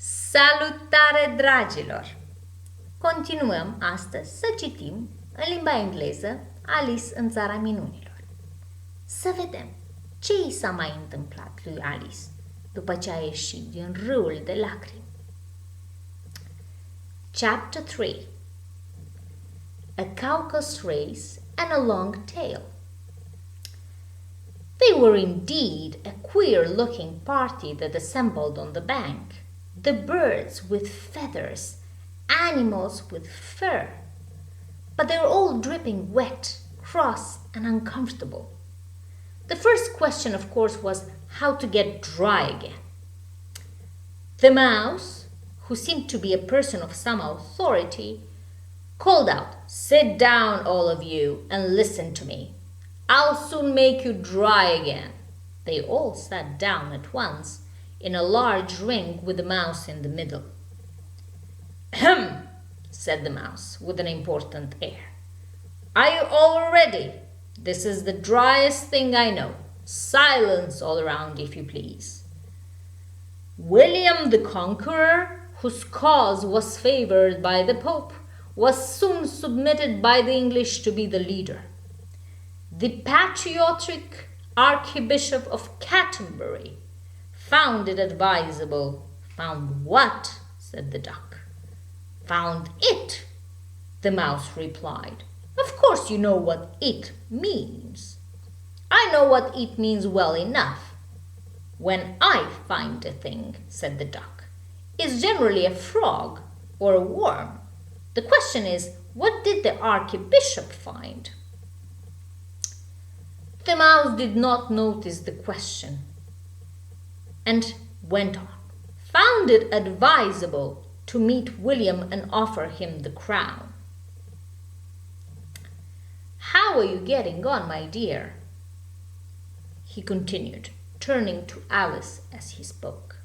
Salutare, dragilor! Continuăm astăzi să citim în limba engleză Alice în țara minunilor. Să vedem ce i s-a mai întâmplat lui Alice după ce a ieșit din râul de lacrimi. Chapter 3. A Caucus race and a long tail. They were indeed a queer-looking party that assembled on the bank. The birds with feathers, animals with fur. But they were all dripping wet, cross, and uncomfortable. The first question, of course, was how to get dry again. The mouse, who seemed to be a person of some authority, called out, "Sit down, all of you, and listen to me. I'll soon make you dry again." They all sat down at once in a large ring with the mouse in the middle. "Ahem," said the mouse with an important air. "Are you all ready? This is the driest thing I know. Silence all around, if you please." William the Conqueror, whose cause was favored by the Pope, was soon submitted by the English to be the leader. The patriotic Archbishop of Canterbury found it advisable. "Found what?" said the duck. "Found it," the mouse replied. "Of course you know what it means." "I know what it means well enough. When I find a thing," said the duck, "it's generally a frog or a worm. The question is, what did the Archbishop find?" The mouse did not notice the question and went on. "Found it advisable to meet William and offer him the crown." "How are you getting on, my dear?" he continued, turning to Alice as he spoke.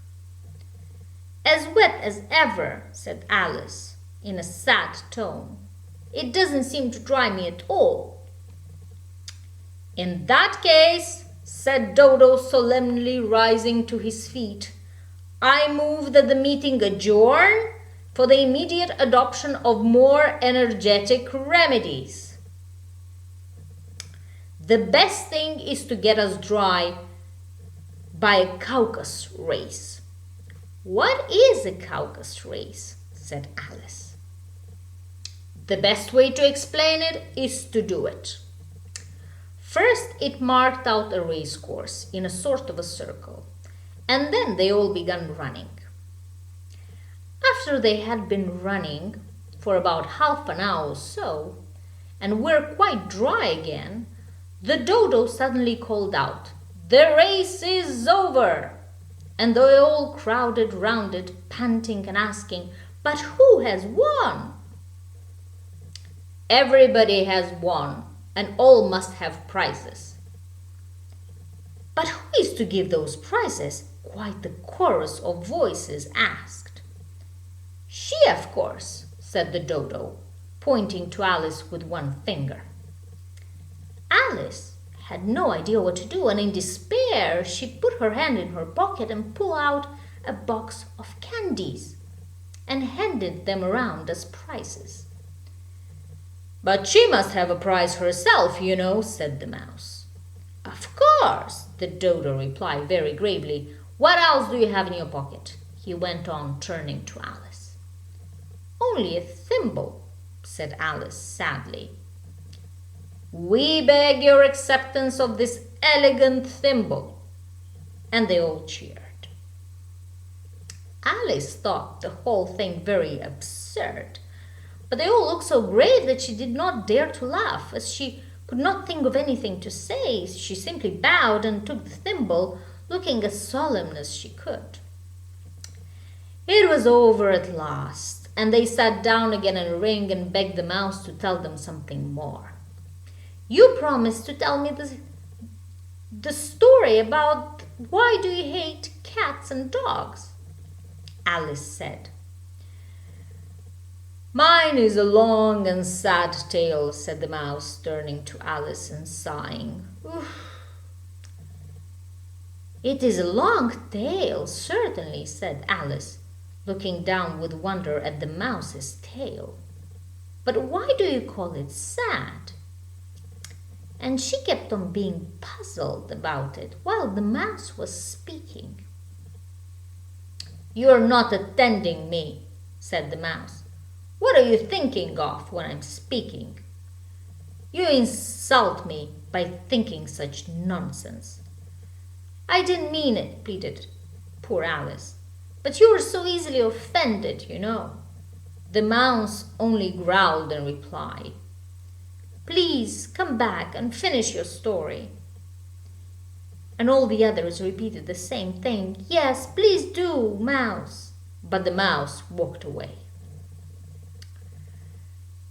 "As wet as ever," said Alice in a sad tone. "It doesn't seem to dry me at all." "In that case," said Dodo solemnly, rising to his feet, "I move that the meeting adjourn for the immediate adoption of more energetic remedies. The best thing is to get us dry by a Caucus race." "What is a Caucus race?" said Alice. "The best way to explain it is to do it. First, it marked out a race course in a sort of a circle, and then they all began running. After they had been running for about half an hour or so, and were quite dry again, the dodo suddenly called out, 'The race is over!' And they all crowded round it, panting and asking, 'But who has won?' "Everybody has won, and all must have prizes." "But who is to give those prizes?" quite the chorus of voices asked. "She, of course," said the dodo, pointing to Alice with one finger. Alice had no idea what to do, and in despair she put her hand in her pocket and pulled out a box of candies and handed them around as prizes. "But she must have a prize herself, you know," said the mouse. "Of course," the dodo replied very gravely. "What else do you have in your pocket?" he went on, turning to Alice. "Only a thimble," said Alice sadly. "We beg your acceptance of this elegant thimble." And they all cheered. Alice thought the whole thing very absurd, but they all looked so grave that she did not dare to laugh. As she could not think of anything to say, she simply bowed and took the thimble, looking as solemn as she could. It was over at last, and they sat down again in a ring and begged the mouse to tell them something more. "You promised to tell me the story about why do you hate cats and dogs," Alice said. "Mine is a long and sad tale," said the mouse, turning to Alice and sighing. "Oof." "It is a long tale, certainly," said Alice. looking down with wonder at the mouse's tail. "But why do you call it sad?" And she kept on being puzzled about it while the mouse was speaking. "You're not attending me," said the mouse. "What are you thinking of when I'm speaking? You insult me by thinking such nonsense." "I didn't mean it," pleaded poor Alice. "But you were so easily offended, you know." The mouse only growled in reply. "Please come back and finish your story." And all the others repeated the same thing. "Yes, please do, mouse." But the mouse walked away.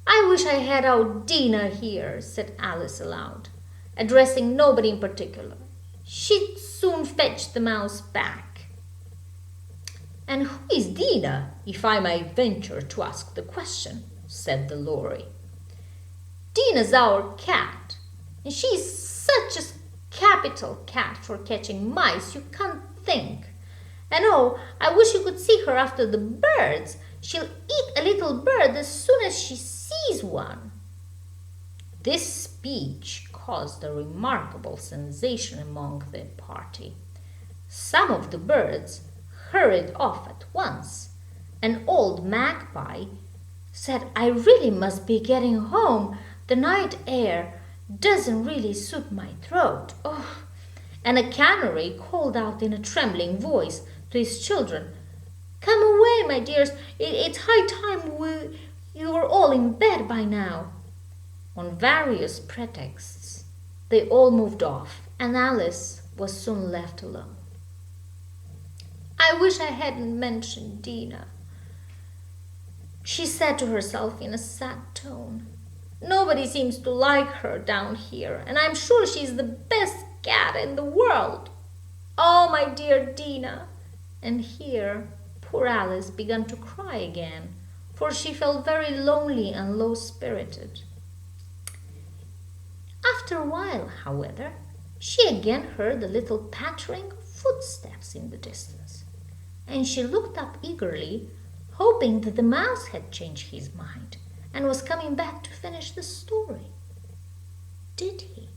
"I wish I had our Dina here," said Alice aloud, addressing nobody in particular. "She'd soon fetch the mouse back." "And who is Dina, if I may venture to ask the question?" said the Lory. "Dina's our cat, and she's such a capital cat for catching mice you can't think. And oh, I wish you could see her after the birds. She'll eat a little bird as soon as she sees one." This speech caused a remarkable sensation among the party. Some of the birds hurried off at once. An old magpie said, "I really must be getting home. The night air doesn't really suit my throat. Oh." And a canary called out in a trembling voice to his children, "Come away, my dears. It's high time you were all in bed by now." On various pretexts, they all moved off, and Alice was soon left alone. "I wish I hadn't mentioned Dina," she said to herself in a sad tone. "Nobody seems to like her down here, and I'm sure she's the best cat in the world. Oh, my dear Dina." And here poor Alice began to cry again, for she felt very lonely and low-spirited. After a while, however, she again heard a little pattering of footsteps in the distance, and she looked up eagerly, hoping that the mouse had changed his mind and was coming back to finish the story. Did he?